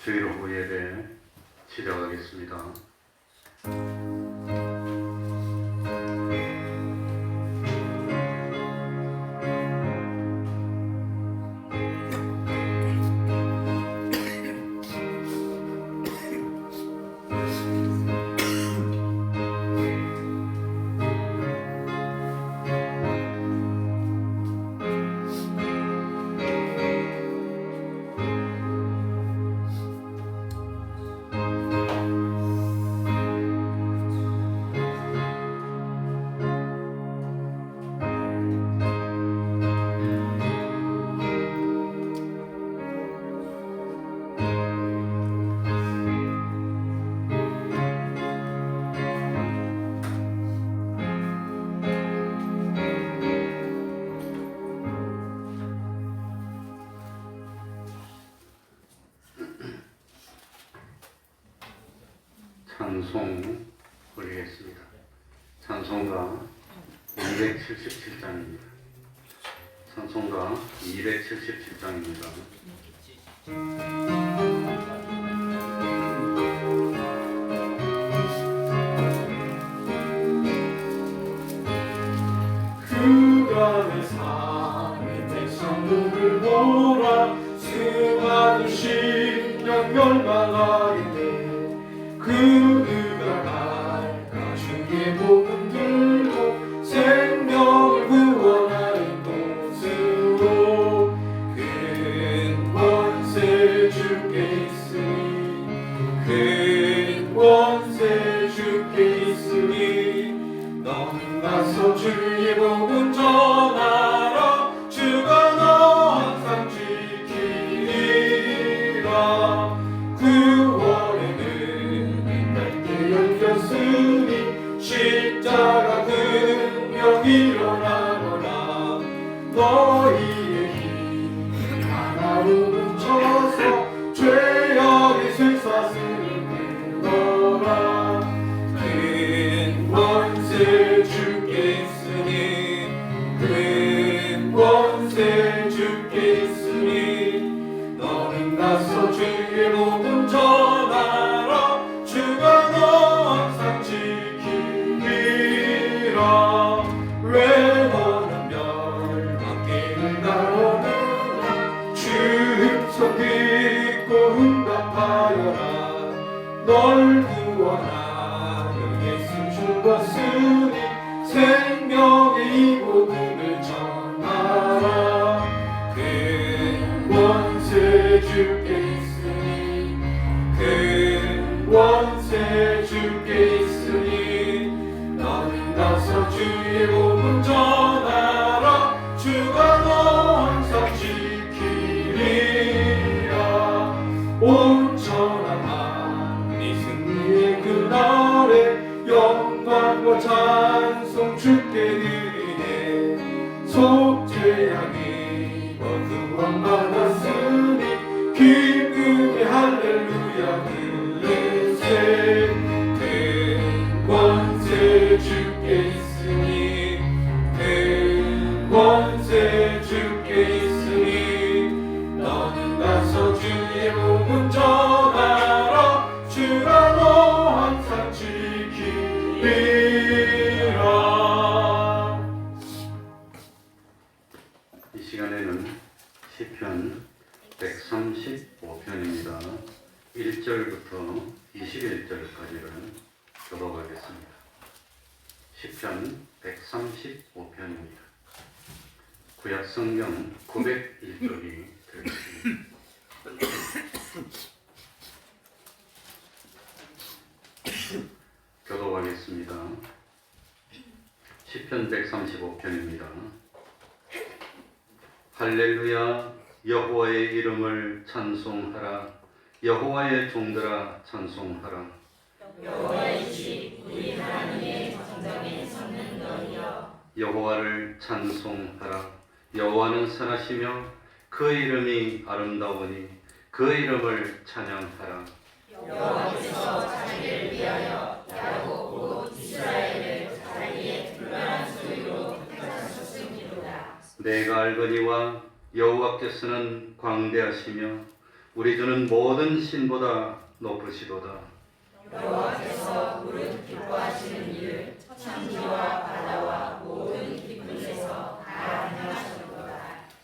주일 오후 예배 시작하겠습니다. 찬송 올리겠습니다. 찬송가 277장입니다. 찬송가 277장입니다. 그간의 삶의 백성들을 보라. 수많은 심령 멸망하겠네. 그가 갈까 주의 복음 들고 생명을 구원하는 곳으로. 큰 권세 주께 있으니 큰 권세 주께 있으니 너는 가서 주의 복음 전하라. 주가 너 항상 지키리라. 십자가 금명 일어나노라. 너희의 힘 하나로 뭉쳐서 죄악의 쇠사슬을 끊어라. 큰 권세 주께 있으니 큰 권세 주께 있으니 너는 가서 주의 복음 전하라. 주가 너 항상 왜 너는 멸망길을 가느냐. 주음성 듣고 응답하여라. 널 구원하여 예수 죽었으니 생명의 이 복음을 전하라. 큰 권세 주께 있으니 큰 권세 주께 있으니 너는 가서 주의 복음 전하라. 주가 너 항상 지키리라. 온전한 하나님 승리의 그날에 영광과 찬송 주께 드리네. 속죄함 입어 구원받았으니 기쁨의 할렐루야 들으세. 큰 권세 주께 있으니 큰 권세 주께 있으니 너는 가서 주의 복음 전하라. 주가 너 항상 지키리라. 이 시간에는 시편 135편입니다. 1절부터 21절까지를 교독하겠습니다. 시편 135편입니다. 구약성경 901쪽이 되겠습니다. 교독하겠습니다. 시편 135편입니다. 할렐루야. 여호와의 이름을 찬송하라. 여호와의 종들아 찬송하라. 여호와의 집 우리 하나님의 정정에 섰는 너희여. 여호와를 찬송하라. 여호와는 선하시며 그 이름이 아름다우니 그 이름을 찬양하라. 여호와께서 자기를 위하여 야곱 곧 이스라엘을 자기의 특별한 소유로 택하셨음이로다. 내가 알거니와 여호와께서는 광대하시며 우리 주는 모든 신보다 높으시도다. 여호와께서 무릇 기뻐하시는 일을 천지와 바다와 모든 깊은 데서 다 행하셨도다.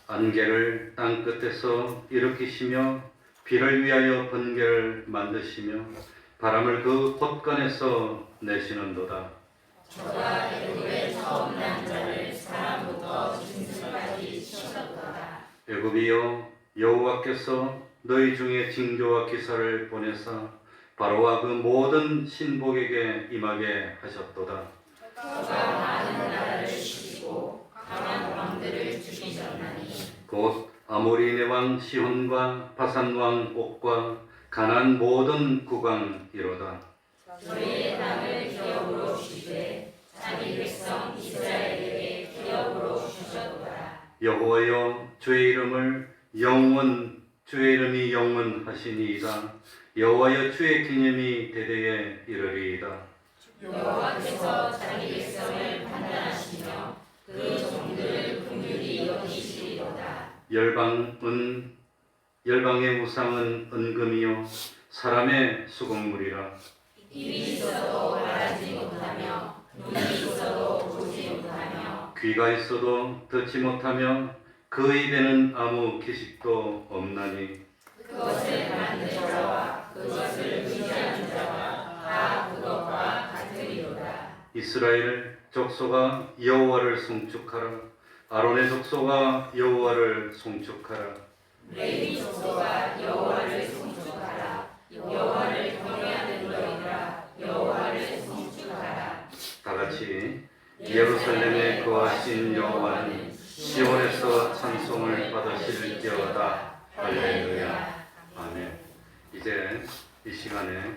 안개를 땅 끝에서 일으키시며 비를 위하여 번개를 만드시며 바람을 그 곳간에서 내시는도다. 저가 애굽에 처음 난 자를 사람부터 짐승까지 치셨도다. 애굽이여, 여호와께서 너희 중에 징조와 기사를 보내사 바로와 그 모든 신복에게 임하게 하셨도다. 저가 많은 나라를 치시고 강한 왕들을 죽이셨나니 곧 아모리네 왕 시혼과 바산 왕 옥과 가나안 모든 국왕이로다. 저희의 땅을 기업으로 주시되 자기 백성 이스라엘에게 기업으로 주셨도다. 여호와여, 주의 이름이 영원하시니이다. 여호와여, 주의 기념이 대대에 이르리이다. 여호와께서 자기 백성을 판단하시며 그 종들을 긍휼히 여기시리로다. 열방의 우상은 은금이요 사람의 수공물이라. 입이 있어도 말하지 못하며 눈이 있어도 보지 못하며 귀가 있어도 듣지 못하며 그 입에는 아무 기식도 없나니 그것을 만든 자와 그것을 의지하는 자와 다 그것과 같으리로다. 이스라엘 족속아, 여호와를 송축하라. 아론의 족속아, 여호와를 송축하라. 레위 족속아 여호와를 송축하라. 여호와를 경외하는 너희들아 여호와를 송축하라. 다 같이 예루살렘에 거하신 여호와는 시온에서 찬송을 받으실지어다. 할렐루야. 아멘. 이제 이 시간에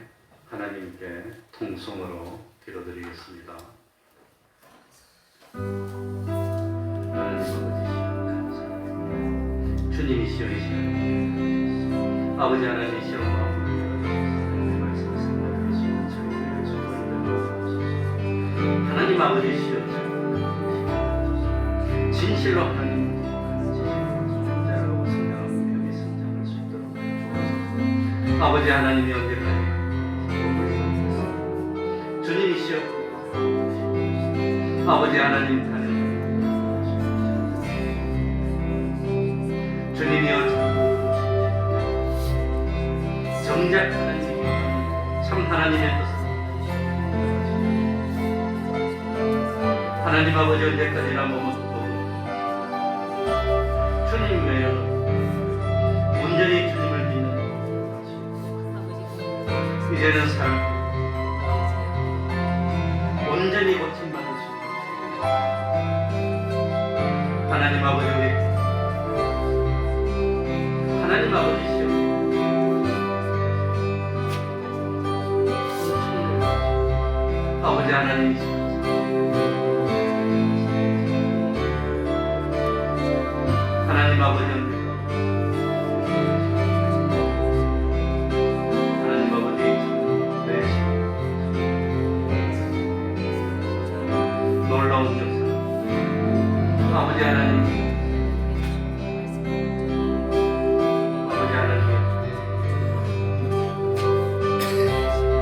하나님께 통성으로 기도드리겠습니다. 하나님 아버지, 주님이시여 이 시간 아버지 하나님이시여 하나님 아버지시여 진실로 하나님 아버지 하나님이 언제까지 주님이시여 아버지 하나님 하나님 주님이여 정작 하나님 참 하나님의 뜻을 하나님 아버지 언제까지나 머뭇고 주님 외에는 온전히 주님을 믿는 이제는 삶 온전히 고침받을 수 있는 하나님 아버지 우리 하나님 아버지시여 아버지 하나님이시여 하나님 아버지 하나님 아버지 놀라운 역사 아버지 하나님 아버지 하나님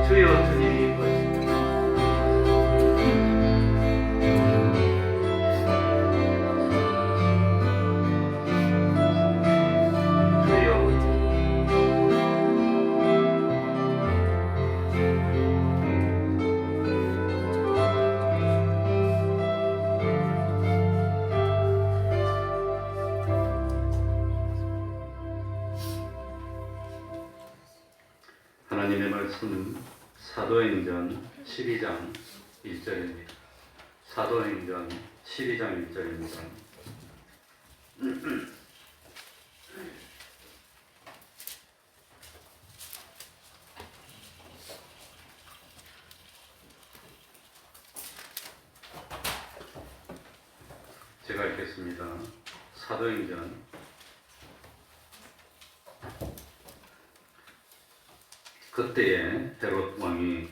주여 주님이 이뻐하십니다. 하나님의 말씀은 사도행전 12장 1절입니다. 사도행전 12장 1절입니다. 제가 읽겠습니다. 사도행전 그때에 헤롯 왕이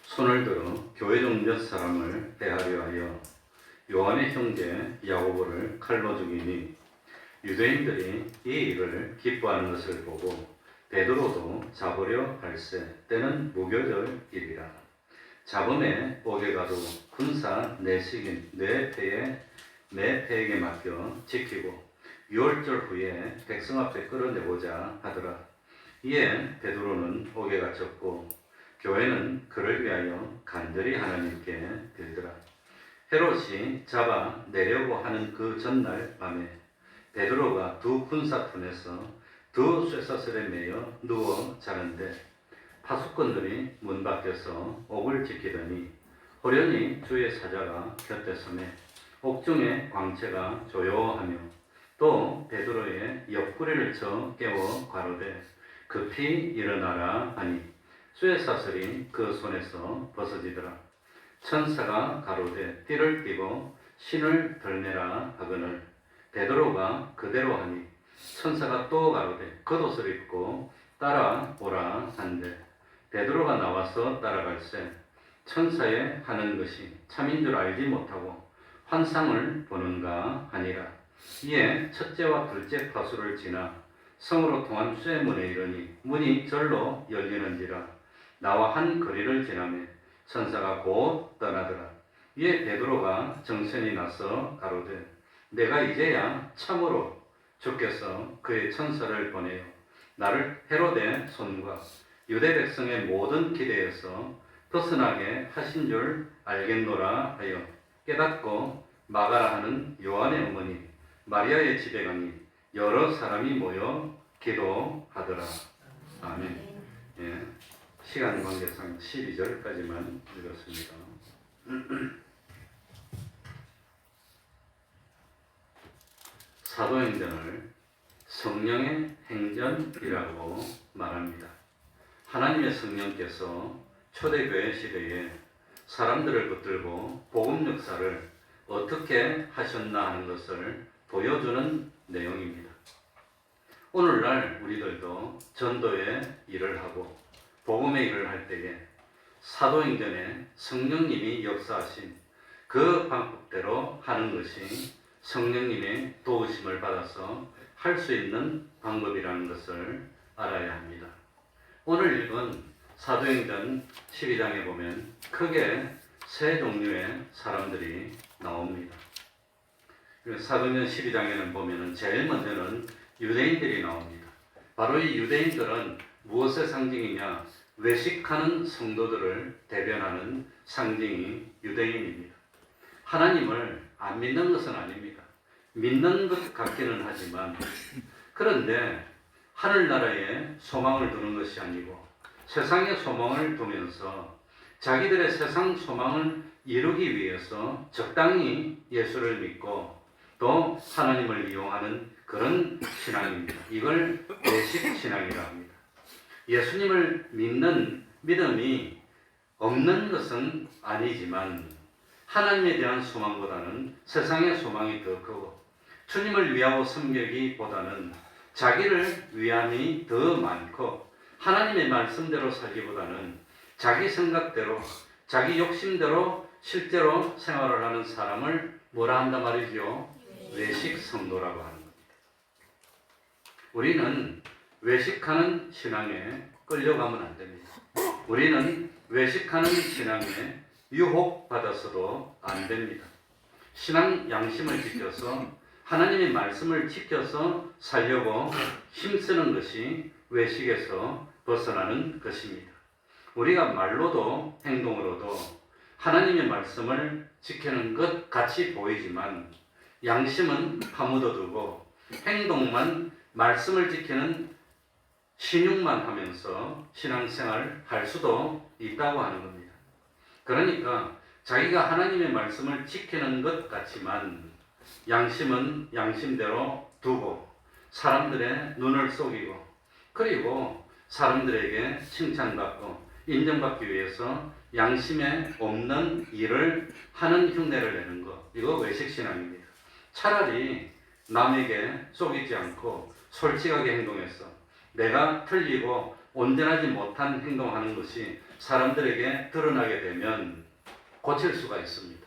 손을 들어 교회 중 몇 사람을 해하려 하여 요한의 형제 야고보를 칼로 죽이니 유대인들이 이 일을 기뻐하는 것을 보고 베드로도 잡으려 할세 때는 무교절이리라. 잡음에 옥에 가도 군사 내식인 내 패에게 맡겨 지키고 6월절 후에 백성 앞에 끌어내보자 하더라. 이에 베드로는 옥에 갇혔고 교회는 그를 위하여 간절히 하나님께 빌더라. 헤롯이 잡아 내려고 하는 그 전날 밤에 베드로가 두 군사푼에서 두 쇠사슬에 매여 누워 자는데 파수꾼들이 문 밖에서 옥을 지키더니 호련히 주의 사자가 곁에 서매 옥중의 광채가 조요하며 또 베드로의 옆구리를 쳐 깨워 가로되 급히 일어나라 하니 쇠사슬이 그 손에서 벗어지더라. 천사가 가로되 띠를 띠고 신을 덜내라 하거늘 베드로가 그대로 하니 천사가 또 가로되 겉옷을 입고 따라오라 한데 베드로가 나와서 따라갈새 천사의 하는 것이 참인 줄 알지 못하고 환상을 보는가 하니라. 이에 첫째와 둘째 파수를 지나 성으로 통한 쇠문에 이르니 문이 절로 열리는지라. 나와 한 거리를 지나매 천사가 곧 떠나더라. 이에 베드로가 정신이 나서 가로되 내가 이제야 참으로 주께서 그의 천사를 보내어 나를 헤롯의 손과 유대 백성의 모든 기대에서 벗어나게 하신 줄 알겠노라 하여 깨닫고 마가라 하는 요한의 어머니 마리아의 집에 가니 여러 사람이 모여 기도하더라. 아멘. 예, 시간 관계상 12절까지만 읽었습니다. 사도행전을 성령의 행전이라고 말합니다. 하나님의 성령께서 초대교회 시대에 사람들을 붙들고 복음 역사를 어떻게 하셨나 하는 것을 보여주는 내용입니다. 오늘날 우리들도 전도의 일을 하고 복음의 일을 할 때에 사도행전에 성령님이 역사하신 그 방법대로 하는 것이 성령님의 도우심을 받아서 할 수 있는 방법이라는 것을 알아야 합니다. 오늘 읽은 사도행전 12장에 보면 크게 세 종류의 사람들이 나옵니다. 사도행전 12장에는 보면 제일 먼저는 유대인들이 나옵니다. 바로 이 유대인들은 무엇의 상징이냐? 외식하는 성도들을 대변하는 상징이 유대인입니다. 하나님을 안 믿는 것은 아닙니다. 믿는 것 같기는 하지만 그런데 하늘나라에 소망을 두는 것이 아니고 세상의 소망을 두면서 자기들의 세상 소망을 이루기 위해서 적당히 예수를 믿고 또 하나님을 이용하는 그런 신앙입니다. 이걸 외식 신앙이라고 합니다. 예수님을 믿는 믿음이 없는 것은 아니지만 하나님에 대한 소망보다는 세상의 소망이 더 크고 주님을 위하고 섬기기보다는 자기를 위함이 더 많고 하나님의 말씀대로 살기보다는 자기 생각대로 자기 욕심대로 실제로 생활을 하는 사람을 뭐라 한단 말이죠? 외식 성도라고 하는 겁니다. 우리는 외식하는 신앙에 끌려가면 안 됩니다. 우리는 외식하는 신앙에 유혹받아서도 안 됩니다. 신앙 양심을 지켜서 하나님의 말씀을 지켜서 살려고 힘쓰는 것이 외식에서 벗어나는 것입니다. 우리가 말로도 행동으로도 하나님의 말씀을 지키는 것 같이 보이지만 양심은 파묻어두고 행동만 말씀을 지키는 신용만 하면서 신앙생활을 할 수도 있다고 하는 겁니다. 그러니까 자기가 하나님의 말씀을 지키는 것 같지만 양심은 양심대로 두고 사람들의 눈을 속이고 그리고 사람들에게 칭찬받고 인정받기 위해서 양심에 없는 일을 하는 흉내를 내는 것, 이거 외식신앙입니다. 차라리 남에게 속이지 않고 솔직하게 행동해서 내가 틀리고 온전하지 못한 행동하는 것이 사람들에게 드러나게 되면 고칠 수가 있습니다.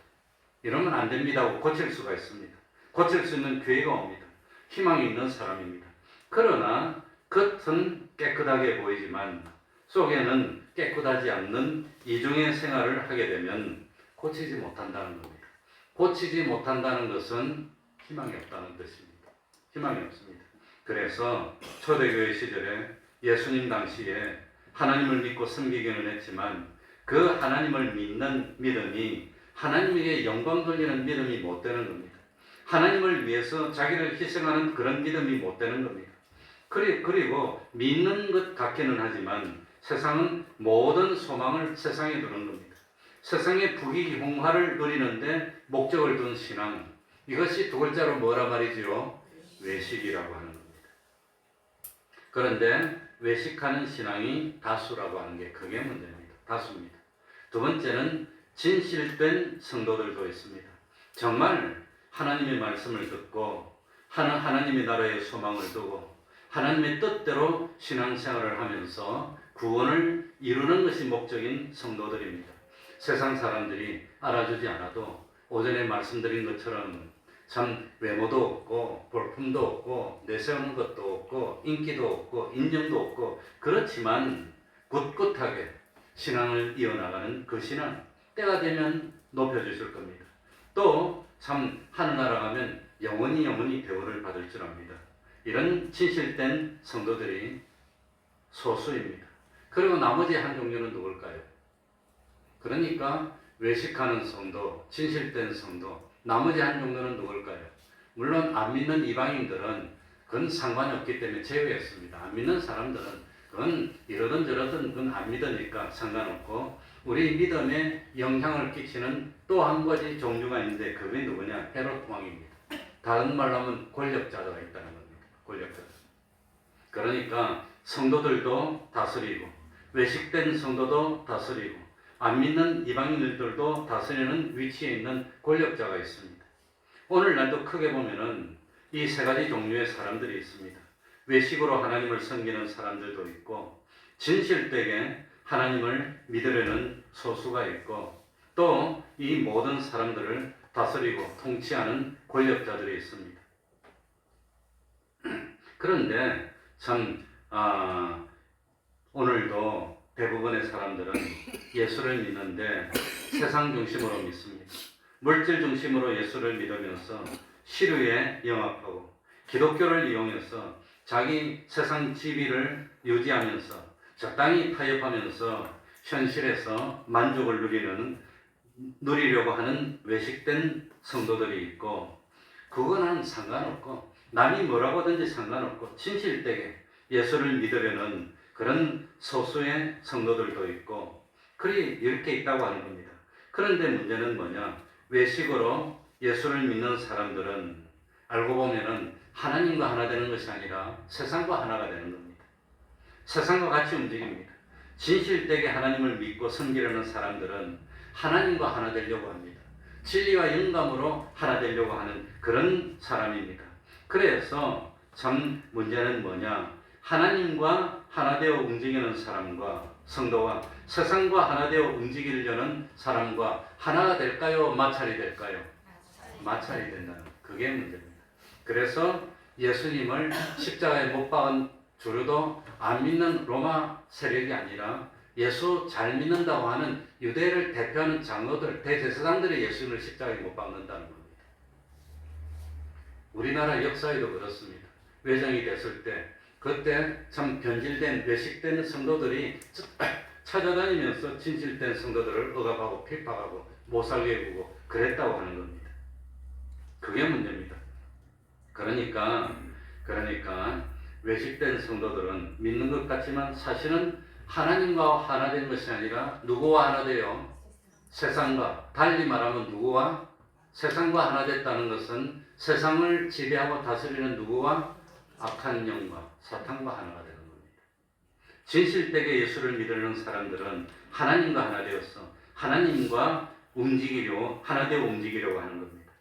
이러면 안 됩니다 하고 고칠 수가 있습니다. 고칠 수 있는 기회가 옵니다. 희망이 있는 사람입니다. 그러나 겉은 깨끗하게 보이지만 속에는 깨끗하지 않는 이중의 생활을 하게 되면 고치지 못한다는 겁니다. 고치지 못한다는 것은 희망이 없다는 뜻입니다. 희망이 없습니다. 그래서 초대교회 시절에 예수님 당시에 하나님을 믿고 섬기기는 했지만 그 하나님을 믿는 믿음이 하나님에게 영광 돌리는 믿음이 못 되는 겁니다. 하나님을 위해서 자기를 희생하는 그런 믿음이 못 되는 겁니다. 그리고 믿는 것 같기는 하지만 세상은 모든 소망을 세상에 두는 겁니다. 세상의 부귀영화를 누리는데 목적을 둔 신앙, 이것이 두 글자로 뭐라 말이지요? 외식이라고 하는 겁니다. 그런데 외식하는 신앙이 다수라고 하는 게 그게 문제입니다. 다수입니다. 두 번째는 진실된 성도들도 있습니다. 정말 하나님의 말씀을 듣고 하나님의 나라의 소망을 두고 하나님의 뜻대로 신앙생활을 하면서 구원을 이루는 것이 목적인 성도들입니다. 세상 사람들이 알아주지 않아도 오전에 말씀드린 것처럼 참 외모도 없고 볼품도 없고 내세우는 것도 없고 인기도 없고 인정도 없고 그렇지만 꿋꿋하게 신앙을 이어나가는 그 신앙 때가 되면 높여주실 겁니다. 또 참 하늘나라 가면 영원히 대우를 받을 줄 압니다. 이런 진실된 성도들이 소수입니다. 그리고 나머지 한 종류는 누굴까요? 그러니까 외식하는 성도, 진실된 성도, 나머지 한 종류는 누굴까요? 물론 안 믿는 이방인들은 그건 상관이 없기 때문에 제외했습니다. 안 믿는 사람들은 그건 이러든 저러든 그건 안 믿으니까 상관없고 우리 믿음에 영향을 끼치는 또 한 가지 종류가 있는데 그게 누구냐? 헤롯 왕입니다. 다른 말로 하면 권력자가 있다는 겁니다. 권력자. 그러니까 성도들도 다스리고 외식된 성도도 다스리고 안 믿는 이방인들도 다스리는 위치에 있는 권력자가 있습니다. 오늘날도 크게 보면은 이 세 가지 종류의 사람들이 있습니다. 외식으로 하나님을 섬기는 사람들도 있고 진실되게 하나님을 믿으려는 소수가 있고 또 이 모든 사람들을 다스리고 통치하는 권력자들이 있습니다. 그런데 참 오늘도 대부분의 사람들은 예수를 믿는데 세상 중심으로 믿습니다. 물질 중심으로 예수를 믿으면서 시류에 영합하고 기독교를 이용해서 자기 세상 지위를 유지하면서 적당히 타협하면서 현실에서 만족을 누리려고 하는 외식된 성도들이 있고 그거는 상관없고 남이 뭐라고 하든지 상관없고 진실되게 예수를 믿으려는 그런 소수의 성도들도 있고 이렇게 있다고 하는 겁니다. 그런데 문제는 뭐냐? 외식으로 예수를 믿는 사람들은 알고 보면은 하나님과 하나 되는 것이 아니라 세상과 하나가 되는 겁니다. 세상과 같이 움직입니다. 진실되게 하나님을 믿고 섬기려는 사람들은 하나님과 하나 되려고 합니다. 진리와 영감으로 하나 되려고 하는 그런 사람입니다. 그래서 참 문제는 뭐냐? 하나님과 하나 되어 움직이는 사람과 성도가 세상과 하나 되어 움직이려는 사람과 하나가 될까요? 마찰이 될까요? 마찰이 된다는 그게 문제입니다. 그래서 예수님을 십자가에 못 박은 주류도 안 믿는 로마 세력이 아니라 예수 잘 믿는다고 하는 유대를 대표하는 장로들, 대제사장들이 예수님을 십자가에 못 박는다는 겁니다. 우리나라 역사에도 그렇습니다. 외정이 됐을 때 그때 참 변질된 외식된 성도들이 찾아다니면서 진실된 성도들을 억압하고 핍박하고 못살게 구고 그랬다고 하는 겁니다. 그게 문제입니다. 그러니까 외식된 성도들은 믿는 것 같지만 사실은 하나님과 하나 된 것이 아니라 누구와 하나 돼요? 세상과. 달리 말하면 누구와? 세상과 하나 됐다는 것은 세상을 지배하고 다스리는 누구와? 악한 영과 사탄과 하나가 되는 겁니다. 진실되게 예수를 믿으려는 사람들은 하나님과 하나 되어서 하나님과 하나 되어 움직이려고 하는 겁니다.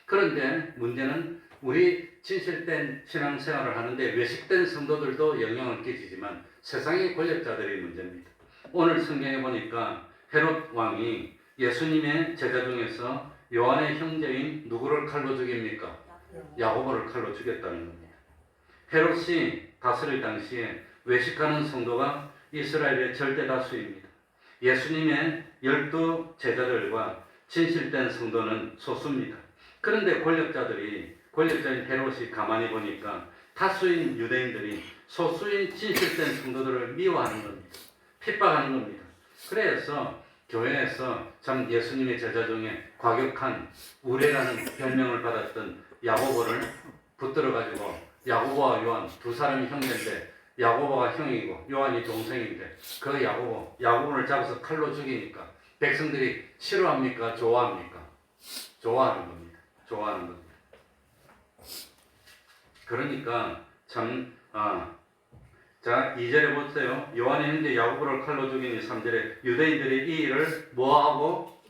그런데 문제는 우리 진실된 신앙생활을 하는데 외식된 성도들도 영향을 끼치지만 세상의 권력자들이 문제입니다. 오늘 성경에 보니까 헤롯 왕이 예수님의 제자 중에서 요한의 형제인 누구를 칼로 죽입니까? 야고보를 칼로 죽였다는 겁니다. 헤롯이 다스릴 당시에 외식하는 성도가 이스라엘의 절대 다수입니다. 예수님의 12 제자들과 진실된 성도는 소수입니다. 그런데 권력자인 헤롯이 가만히 보니까 다수인 유대인들이 소수인 진실된 성도들을 미워하는 겁니다. 핍박하는 겁니다. 그래서 교회에서 참 예수님의 제자 중에 과격한 우레라는 별명을 받았던 야고보를 붙들어가지고, 야고보와 요한 두 사람이 형제인데 야고보가 형이고 요한이 동생인데, 그 야고보를 잡아서 칼로 죽이니까 백성들이 싫어합니까? 좋아합니까? 좋아하는 겁니다. 좋아하는 겁니다. 그러니까 자, 2절에 보세요. 요한의 형제 야고보를 칼로 죽이니 3절에 유대인들이 이 일을 뭐하고?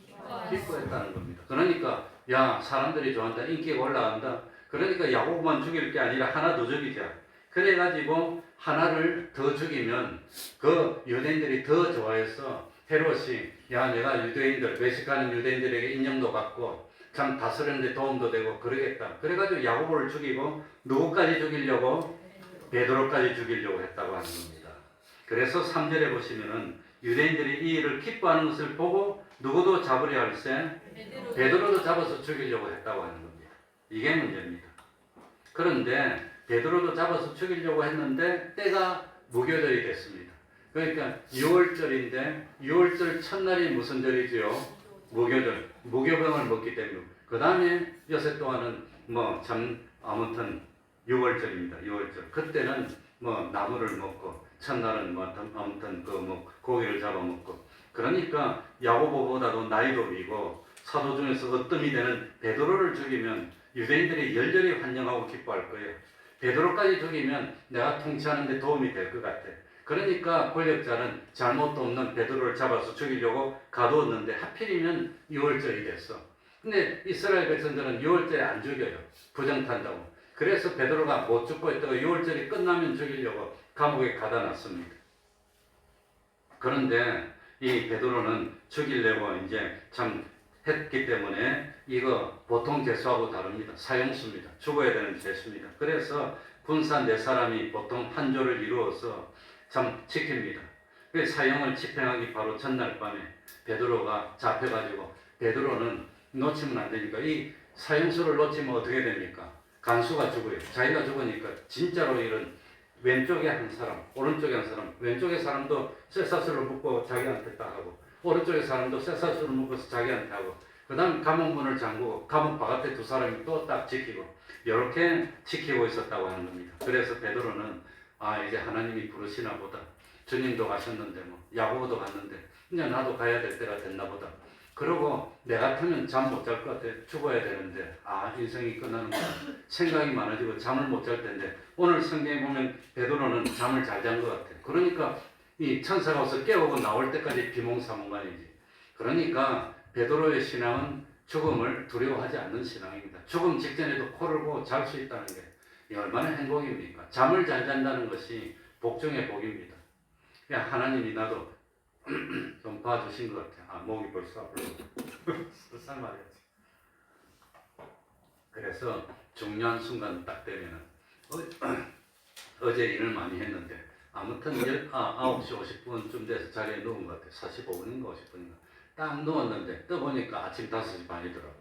기뻐했다는 겁니다. 그러니까 야, 사람들이 좋아한다. 인기가 올라간다. 그러니까 야고보만 죽일 게 아니라 하나 더 죽이자. 그래가지고 하나를 더 죽이면 그 유대인들이 더 좋아해서 헤롯이 야, 내가 외식하는 유대인들에게 인정도 받고 참 다스리는데 도움도 되고 그러겠다. 그래가지고 야고보를 죽이고 누구까지 죽이려고? 베드로까지 죽이려고 했다고 하는 겁니다. 그래서 3절에 보시면은 유대인들이 이 일을 기뻐하는 것을 보고 누구도 잡으려 할세 베드로도 잡아서 죽이려고 했다고 하는 겁니다. 이게 문제입니다. 그런데 베드로도 잡아서 죽이려고 했는데 때가 무교절이 됐습니다. 그러니까 6월절인데 6월절 첫날이 무슨 절이지요? 무교절. 무교병을 먹기 때문에. 그 다음에 여세 동안은 아무튼 6월절입니다. 6월절. 그때는 나무를 먹고 첫날은 아무튼 고기를 잡아먹고. 그러니까 야고보보다도 나이도 위고 사도 중에서 어뜸이 되는 베드로를 죽이면 유대인들이 열렬히 환영하고 기뻐할 거예요. 베드로까지 죽이면 내가 통치하는 데 도움이 될 것 같아. 그러니까 권력자는 잘못도 없는 베드로를 잡아서 죽이려고 가두었는데 하필이면 6월절이 됐어. 근데 이스라엘 백성들은 6월절에 안 죽여요. 부정탄다고. 그래서 베드로가 못 죽고 있다가 6월절이 끝나면 죽이려고 감옥에 가다 놨습니다. 그런데 이 베드로는 죽이려고 이제 참 했기 때문에 이거 보통 죄수하고 다릅니다. 사형수입니다. 죽어야 되는 죄수입니다. 그래서 군사 4사람이 보통 한 조를 이루어서 참 지킵니다. 그 사형을 집행하기 바로 전날 밤에 베드로가 잡혀가지고, 베드로는 놓치면 안 되니까 이 사형수를 놓치면 어떻게 됩니까? 간수가 죽어요. 자기가 죽으니까 진짜로 이런 왼쪽에 한 사람, 오른쪽에 한 사람, 왼쪽에 사람도 쇠사슬로 묶고 자기한테 딱 하고, 오른쪽에 사람도 쇠사슬로 묶어서 자기한테 하고, 그 다음 감옥문을 잠그고 감옥 바깥에 2 사람이 또 딱 지키고, 이렇게 지키고 있었다고 하는 겁니다. 그래서 베드로는 이제 하나님이 부르시나 보다. 주님도 가셨는데 야고보도 갔는데 이제 나도 가야 될 때가 됐나 보다. 그러고 내 같으면 잠 못 잘 것 같아. 죽어야 되는데 인생이 끝나는구나. 생각이 많아지고 잠을 못 잘 텐데, 오늘 성경에 보면 베드로는 잠을 잘 잔 것 같아. 그러니까 이 천사가 와서 깨우고 나올 때까지 비몽사몽간이지. 그러니까 베드로의 신앙은 죽음을 두려워하지 않는 신앙입니다. 죽음 직전에도 코를 고고 잘 수 있다는 게 얼마나 행복입니까? 잠을 잘 잔다는 것이 복 중의 복입니다. 그냥 하나님이 나도 좀 봐주신 것 같아요. 목이 벌써 아프고 살 말이었지. 그래서 중요한 순간 딱 되면은 어제 일을 많이 했는데 아무튼 9시 50분쯤 돼서 자리에 누운 것 같아요. 45분인가 50분인가. 딱 누웠는데 떠보니까 아침 5시 반이더라고요.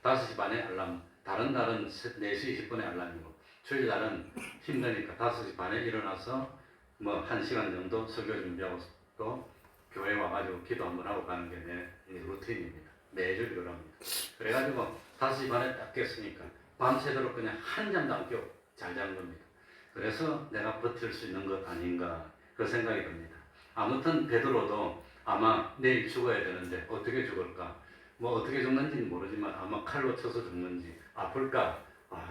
5시 반에 알람, 다른 날은 4시 20분에 알람이고, 주일날은 힘드니까 5시 반에 일어나서 1시간 정도 설교 준비하고 또 교회 와가지고 기도 한번 하고 가는 게 내 루틴입니다. 매주 그럽니다. 그래가지고 5시 반에 딱 깼으니까 밤새도록 그냥 한 잠도 안 깨고 잘 잔 겁니다. 그래서 내가 버틸 수 있는 것 아닌가, 그 생각이 듭니다. 아무튼 베드로도 아마 내일 죽어야 되는데 어떻게 죽을까? 어떻게 죽는지는 모르지만 아마 칼로 쳐서 죽는지, 아플까?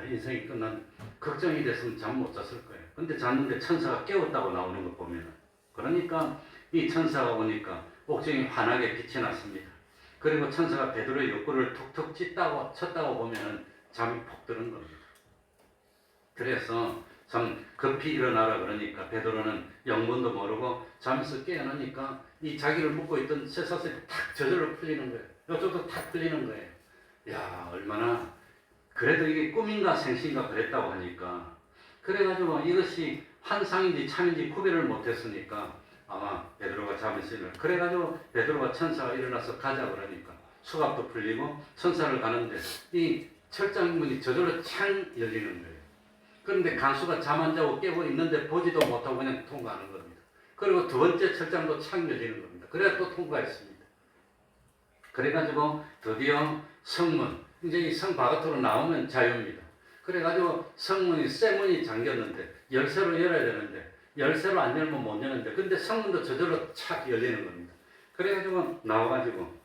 인생이 끝난, 걱정이 됐으면 잠 못 잤을 거예요. 근데 잤는데 천사가 깨웠다고 나오는 거 보면, 그러니까 이 천사가 오니까 옥중이 환하게 빛이 났습니다. 그리고 천사가 베드로의 옆구리를 툭툭 쳤다고 보면 잠이 푹 드는 겁니다. 그래서 참 급히 일어나라 그러니까 베드로는 영문도 모르고 잠에서 깨어나니까 이 자기를 묶고 있던 쇠사슬이 탁 저절로 풀리는 거예요. 이쪽도 탁 풀리는 거예요. 야, 얼마나, 그래도 이게 꿈인가 생신가 그랬다고 하니까, 그래가지고 이것이 환상인지 참인지 구별을 못했으니까 아마 베드로가 잠을 그래가지고 베드로가 천사가 일어나서 가자 그러니까 수갑도 풀리고 천사를 가는데 이 철장문이 저절로 창 열리는 거예요. 그런데 간수가 잠 안 자고 깨고 있는데 보지도 못하고 그냥 통과하는 겁니다. 그리고 두 번째 철장도 창 열리는 겁니다. 그래야 또 통과했습니다. 그래가지고 드디어 성문, 이제 이 성 바깥으로 나오면 자유입니다. 그래가지고 성문이 쇠문이 잠겼는데 열쇠로 열어야 되는데 열쇠로 안 열면 못 여는데 근데 성문도 저절로 착 열리는 겁니다. 그래가지고 나와가지고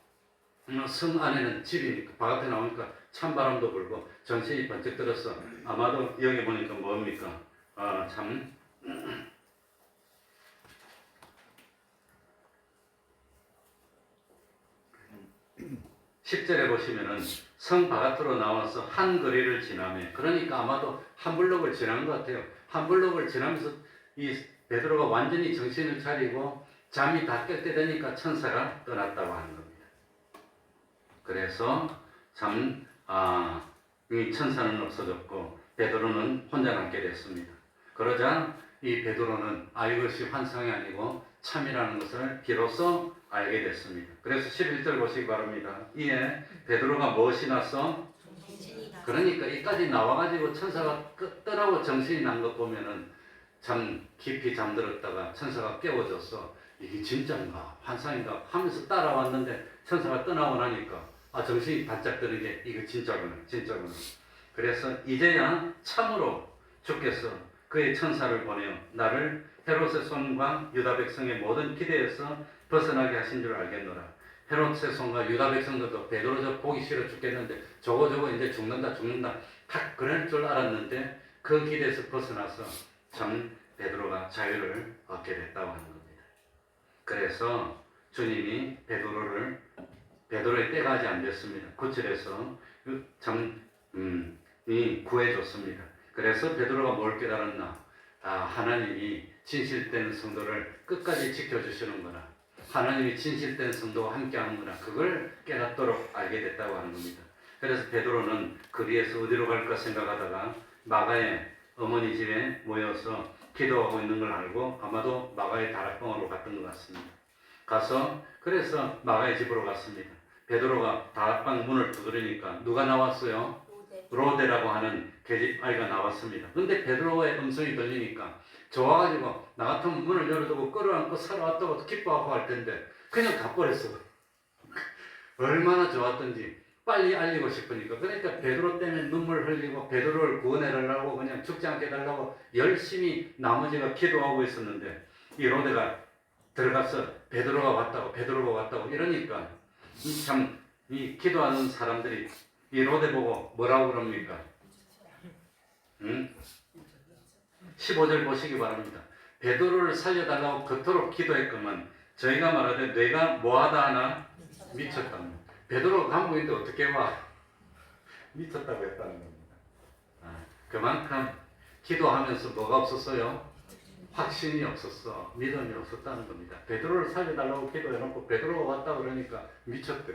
성 안에는 집이니까 바깥에 나오니까 찬바람도 불고 정신이 번쩍 들었어. 아마도 여기 보니까 뭡니까? 참 10절에 보시면은 성 바깥으로 나와서 한 거리를 지나며 그러니까 아마도 한 블록을 지난 것 같아요. 한 블록을 지나면서 이 베드로가 완전히 정신을 차리고 잠이 다 깰 때 되니까 천사가 떠났다고 하는 겁니다. 그래서 이 천사는 없어졌고 베드로는 혼자 남게 됐습니다. 그러자 이 베드로는 이것이 환상이 아니고 참이라는 것을 비로소 알게 됐습니다. 그래서 11절 보시기 바랍니다. 이에 베드로가 무엇이 났어? 그러니까 이까지 나와가지고 천사가 떠나고 정신이 난 것 보면은 참 깊이 잠들었다가 천사가 깨워졌어. 이게 진짜인가 환상인가 하면서 따라왔는데 천사가 떠나고 나니까 정신이 바짝 드는 게 이거 진짜구나. 그래서 이제야 참으로 주께서 그의 천사를 보내어 나를 헤롯의 손과 유다 백성의 모든 기대에서 벗어나게 하신 줄 알겠노라. 헤롯의 손과 유다 백성들도 베드로 저 보기 싫어 죽겠는데 저거 이제 죽는다 탁 그럴 줄 알았는데 그 기대에서 벗어나서 참 베드로가 자유를 얻게 됐다고 하는 겁니다. 그래서 주님이 베드로의 때가 아직 안 됐습니다. 9절에서 구해줬습니다. 그래서 베드로가 뭘 깨달았나? 하나님이 진실된 성도를 끝까지 지켜주시는구나. 하나님이 진실된 성도와 함께하는구나. 그걸 깨닫도록 알게 됐다고 하는 겁니다. 그래서 베드로는 거리에서 어디로 갈까 생각하다가 마가의 어머니 집에 모여서 기도하고 있는 걸 알고 아마도 마가의 다락방으로 갔던 것 같습니다. 그래서 마가의 집으로 갔습니다. 베드로가 다락방 문을 두드리니까 누가 나왔어요? 로데라고 하는 계집 아이가 나왔습니다. 근데 베드로의 음성이 들리니까 좋아가지고 나 같으면 문을 열어두고 끌어안고 살아왔다고 기뻐하고 할 텐데 그냥 가버렸어. 얼마나 좋았던지 빨리 알리고 싶으니까. 그러니까 베드로 때문에 눈물 흘리고 베드로를 구원해달라고 그냥 죽지 않게 해달라고 열심히 나머지가 기도하고 있었는데 이 로데가 들어가서 베드로가 왔다고 이러니까 이 기도하는 사람들이 이 로데 보고 뭐라고 그럽니까? 15절 보시기 바랍니다. 베드로를 살려달라고 그토록 기도했건만 저희가 말하되 뇌가 뭐하다 하나 미쳤답니다. 베드로가 감옥에 있는데 어떻게 와? 미쳤다고 했다는 겁니다. 그만큼 기도하면서 뭐가 없었어요? 확신이 없었어. 믿음이 없었다는 겁니다. 베드로를 살려달라고 기도해놓고 베드로가 왔다 그러니까 미쳤대.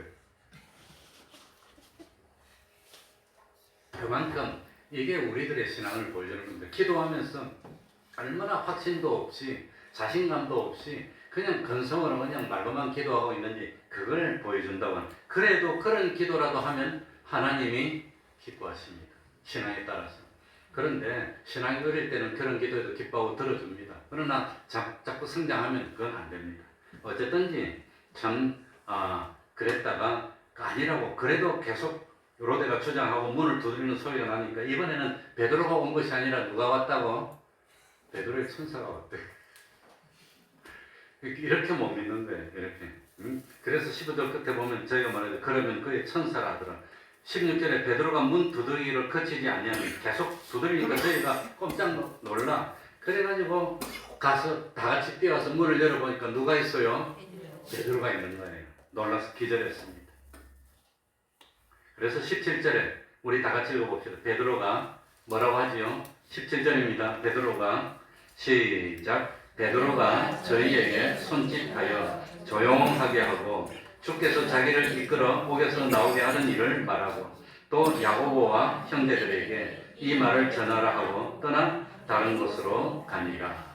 그만큼 이게 우리들의 신앙을 보여주는 겁니다. 기도하면서 얼마나 확신도 없이 자신감도 없이 그냥 근성으로 그냥 말로만 기도하고 있는지 그걸 보여준다고 하는. 그래도 그런 기도라도 하면 하나님이 기뻐하십니다. 신앙에 따라서. 그런데 신앙이 어릴 때는 그런 기도에도 기뻐하고 들어줍니다. 그러나 자꾸 성장하면 그건 안 됩니다. 어쨌든지 그랬다가 아니라고 그래도 계속 로데가 주장하고 문을 두드리는 소리가 나니까 이번에는 베드로가 온 것이 아니라 누가 왔다고? 베드로의 천사가 왔대. 이렇게 못 믿는데 이렇게. 그래서 15절 끝에 보면 저희가 말하죠. 그러면 그의 천사라 하더라. 16절에 베드로가 문 두드리기를 거치지 아니하면 계속 두드리니까 저희가 꼼짝 놀라. 그래가지고 가서 다 같이 뛰어와서 문을 열어보니까 누가 있어요? 베드로가 있는 거예요. 놀라서 기절했습니다. 그래서 17절에 우리 다 같이 읽어봅시다. 베드로가 뭐라고 하지요? 17절입니다. 베드로가 시작. 베드로가 저희에게 손짓하여 조용하게 하고 주께서 자기를 이끌어 옥에서 나오게 하는 일을 말하고 또 야고보와 형제들에게 이 말을 전하라 하고 떠나 다른 곳으로 가니라.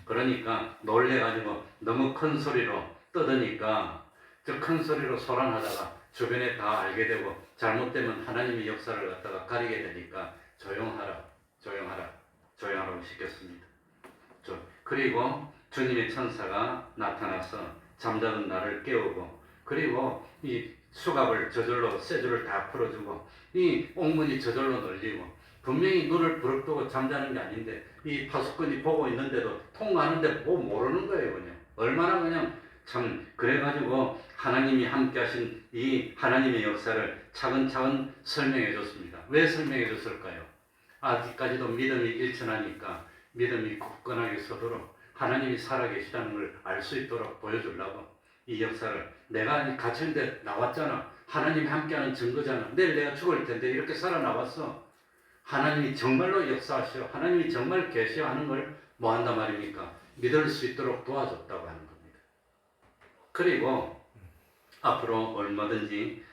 그러니까 놀래가지고 너무 큰 소리로 떠드니까 저 큰 소리로 소란하다가 주변에 다 알게 되고 잘못되면 하나님의 역사를 갖다가 가리게 되니까 조용하라, 조용하라, 조용하라고 시켰습니다. 그리고 주님의 천사가 나타나서 잠자던 나를 깨우고, 그리고 이 수갑을 저절로 쇠줄을 다 풀어주고, 이 옥문이 저절로 열리고, 분명히 눈을 부릅뜨고 잠자는 게 아닌데 이 파수꾼이 보고 있는데도 통과하는데 뭐 모르는 거예요. 그냥 얼마나 그냥 참 그래가지고 하나님이 함께 하신 이 하나님의 역사를 차근차근 설명해 줬습니다. 왜 설명해 줬을까요? 아직까지도 믿음이 일천하니까 믿음이 굳건하게 서도록 하나님이 살아계시다는 걸 알 수 있도록 보여주려고 이 역사를, 내가 갇힌데 나왔잖아, 하나님이 함께하는 증거잖아, 내일 내가 죽을 텐데 이렇게 살아나왔어, 하나님이 정말로 역사하시오, 하나님이 정말 계시하는 걸 뭐 한단 말입니까? 믿을 수 있도록 도와줬다고 하는 겁니다. 그리고 앞으로 얼마든지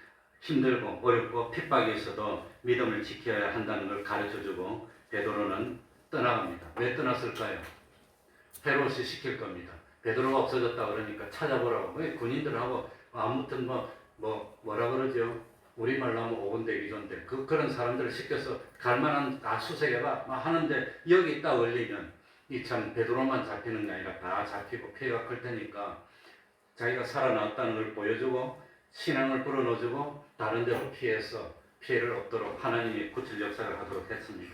힘들고 어렵고 핍박이 있어도 믿음을 지켜야 한다는 걸 가르쳐주고 베드로는 떠나갑니다. 왜 떠났을까요? 헤롯이 시킬 겁니다. 베드로가 없어졌다 그러니까 찾아보라고. 군인들하고 아무튼 뭐라 그러죠? 우리말로 하면 오건대기존데 그런 사람들을 시켜서 갈만한 다 수색해봐 하는데 여기 있다 걸리면 이 참 베드로만 잡히는 게 아니라 다 잡히고 피해가 클 테니까 자기가 살아났다는 걸 보여주고 신앙을 불어넣어주고 다른 데로 피해서 피해를 없도록 하나님이 구출 역사를 하도록 했습니다.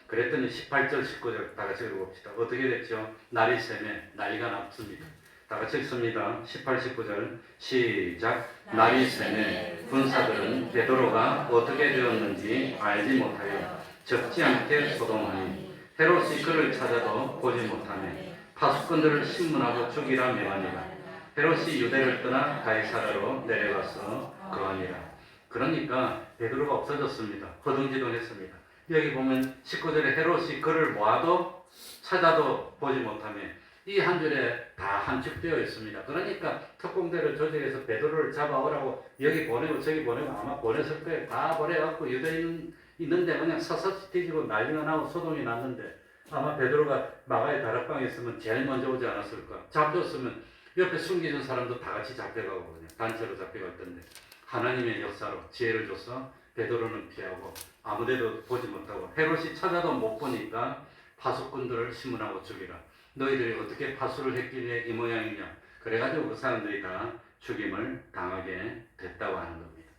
그랬더니 18절 19절 다 같이 읽어봅시다. 어떻게 됐죠? 날이 새매 난리가 났습니다. 다 같이 읽습니다. 18, 19절 시작. 날이 새매 군사들은 베드로가 어떻게 되었는지 알지 못하여 적지 않게 소동하니 헤롯이 그를 찾아도 보지 못하며 파수꾼들을 신문하고 죽이라 명하니라. 헤롯이 유대를 떠나 가이사라로 내려가서 거하니라. 그러니까 베드로가 없어졌습니다. 허둥지둥했습니다. 여기 보면 19절에 헤롯이 그를 모아도 찾아도 보지 못하며 이 한 줄에 다 함축되어 있습니다. 그러니까 특공대를 조직해서 베드로를 잡아오라고 여기 보내고 저기 보내고 아마 보냈을 거예요. 다 보내갖고 유대인 있는데 그냥 서서히 뒤지고 난리가 나고 소동이 났는데 아마 베드로가 마가의 다락방에 있으면 제일 먼저 오지 않았을까. 잡혔으면 옆에 숨겨준 사람도 다 같이 잡혀가고 그냥 단체로 잡혀가 있던데 하나님의 역사로 지혜를 줘서 베드로는 피하고 아무데도 보지 못하고 헤롯이 찾아도 못 보니까 파수꾼들을 신문하고 죽이라. 너희들이 어떻게 파수를 했길래 이 모양이냐. 그래가지고 그 사람들이 다 죽임을 당하게 됐다고 하는 겁니다.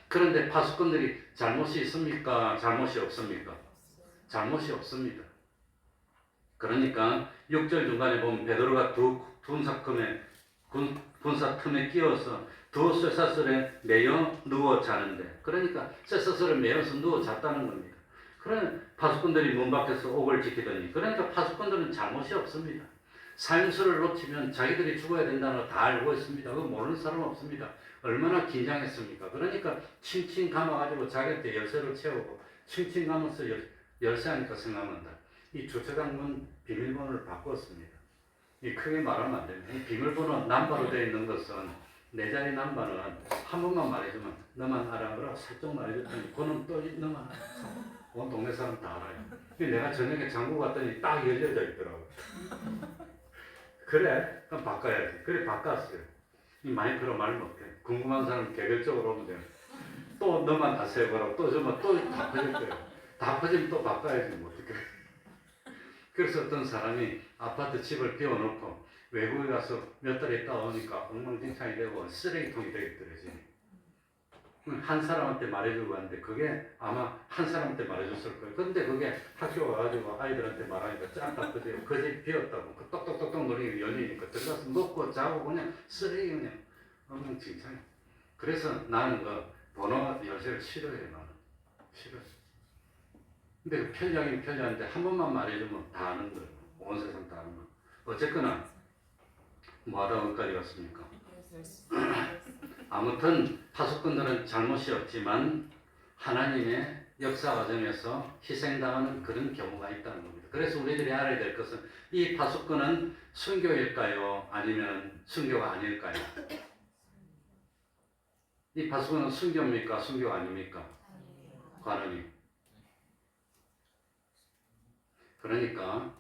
그런데 파수꾼들이 잘못이 있습니까? 잘못이 없습니까? 잘못이 없습니다. 그러니까 6절 중간에 보면 베드로가 두 군사 틈에 끼어서 두 쇠사슬에 매여 누워 자는데, 그러니까 쇠사슬에 매여서 누워 잤다는 겁니다. 그러면 파수꾼들이 문 밖에서 옥을 지키더니, 그러니까 파수꾼들은 잘못이 없습니다. 삶수를 놓치면 자기들이 죽어야 된다는 걸 다 알고 있습니다. 그거 모르는 사람 없습니다. 얼마나 긴장했습니까? 그러니까 칭칭 감아가지고 자기한테 열쇠를 채우고 칭칭 감아서 열쇠하니까 생각난다. 이 주차장 문 비밀번호를 바꿨습니다. 이 크게 말하면 안 됩니다. 이 비밀번호 남바로 되어 있는 것은 내 자리 남바는 한 번만 말해주면 너만 알아. 그러고 살짝 말해줬더니 그는 또 너만 알아. 온 동네 사람 다 알아요. 내가 저녁에 장구 갔더니 딱 열려져 있더라고. 그래? 그럼 바꿔야지. 그래 바꿨어요. 이 마이크로 말 못해. 궁금한 사람 개별적으로 오면 돼요. 또 너만 다시 해보라고. 또 저만 또 다 퍼질 거예요. 다 퍼지면 또 바꿔야지. 뭐 어떻게. 그래서 어떤 사람이 아파트 집을 비워놓고 외국에 가서 몇 달 있다 오니까 엉망진창이 되고 쓰레기통이 되겠더라지. 한 사람한테 말해주고 하는데 그게 아마 한 사람한테 말해줬을 거예요. 근데 그게 학교 와가지고 아이들한테 말하니까 짱딱 그대로 그 집 비웠다고 그 똑똑똑똑 놀이가 열리니까 들어가서 먹고 자고 그냥 쓰레기 그냥 엉망진창이. 그래서 나는 그 번호 열쇠를 싫어해요. 나는 싫어요. 근데 그 편리하긴 편리한데 한 번만 말해주면 다 아는 거예요. 온 세상 다 아는 거. 어쨌거나 뭐하다 거기까지 갔습니까? 아무튼 파수꾼들은 잘못이 없지만 하나님의 역사 과정에서 희생당하는 그런 경우가 있다는 겁니다. 그래서 우리들이 알아야 될 것은 이 파수꾼은 순교일까요? 아니면 순교가 아닐까요? 이 파수꾼은 순교입니까? 순교가 아닙니까? 관원이. 그러니까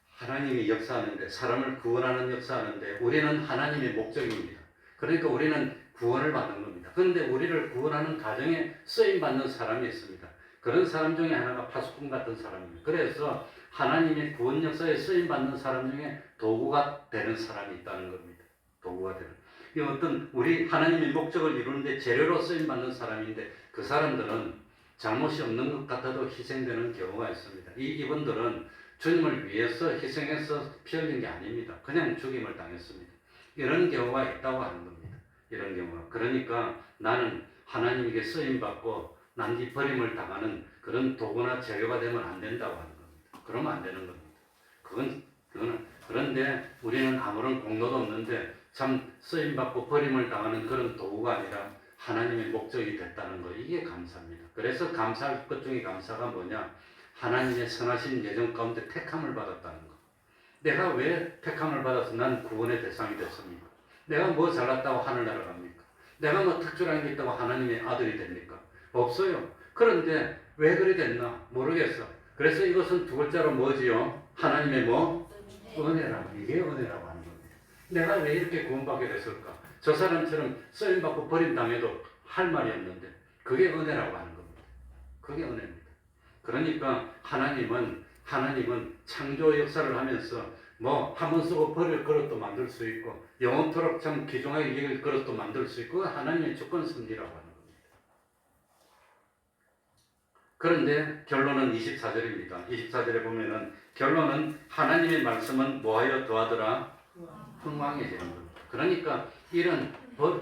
하나님이 역사하는데, 사람을 구원하는 역사하는데 우리는 하나님의 목적입니다. 그러니까 우리는 구원을 받는 겁니다. 그런데 우리를 구원하는 과정에 쓰임받는 사람이 있습니다. 그런 사람 중에 하나가 파수꾼 같은 사람입니다. 그래서 하나님의 구원 역사에 쓰임받는 사람 중에 도구가 되는 사람이 있다는 겁니다. 도구가 되는. 이 어떤 우리 하나님의 목적을 이루는데 재료로 쓰임받는 사람인데, 그 사람들은 잘못이 없는 것 같아도 희생되는 경우가 있습니다. 이분들은 주님을 위해서 희생해서 피 흘린 게 아닙니다. 그냥 죽임을 당했습니다. 이런 경우가 있다고 하는 겁니다. 이런 경우가. 그러니까 나는 하나님에게 쓰임받고 난디 버림을 당하는 그런 도구나 재료가 되면 안 된다고 하는 겁니다. 그러면 안 되는 겁니다. 그거는 그런데 우리는 아무런 공로도 없는데 참 쓰임받고 버림을 당하는 그런 도구가 아니라 하나님의 목적이 됐다는 거, 이게 감사입니다. 그래서 감사할 것 중에 감사가 뭐냐? 하나님의 선하신 예정 가운데 택함을 받았다는 거. 내가 왜 택함을 받아서 난 구원의 대상이 됐습니까? 내가 뭐 잘났다고 하늘나라 갑니까? 내가 뭐 특별한 게 있다고 하나님의 아들이 됩니까? 없어요. 그런데 왜 그래 됐나 모르겠어. 그래서 이것은 두 글자로 뭐지요? 하나님의 뭐? 은혜라고. 이게 은혜라고 하는 겁니다. 내가 왜 이렇게 구원받게 됐을까? 저 사람처럼 쓰임받고 버림당해도 할 말이 없는데 그게 은혜라고 하는 겁니다. 그게 은혜입니다. 그러니까 하나님은 창조 역사를 하면서 뭐 한 번 쓰고 버릴 그릇도 만들 수 있고 영원토록 참 귀중하게 여길 그릇도 만들 수 있고, 하나님의 주권 섭리라고 하는 겁니다. 그런데 결론은 24절입니다. 24절에 보면은 결론은 하나님의 말씀은 뭐하여 더하더라? 흥왕해지는 겁니다. 그러니까 이런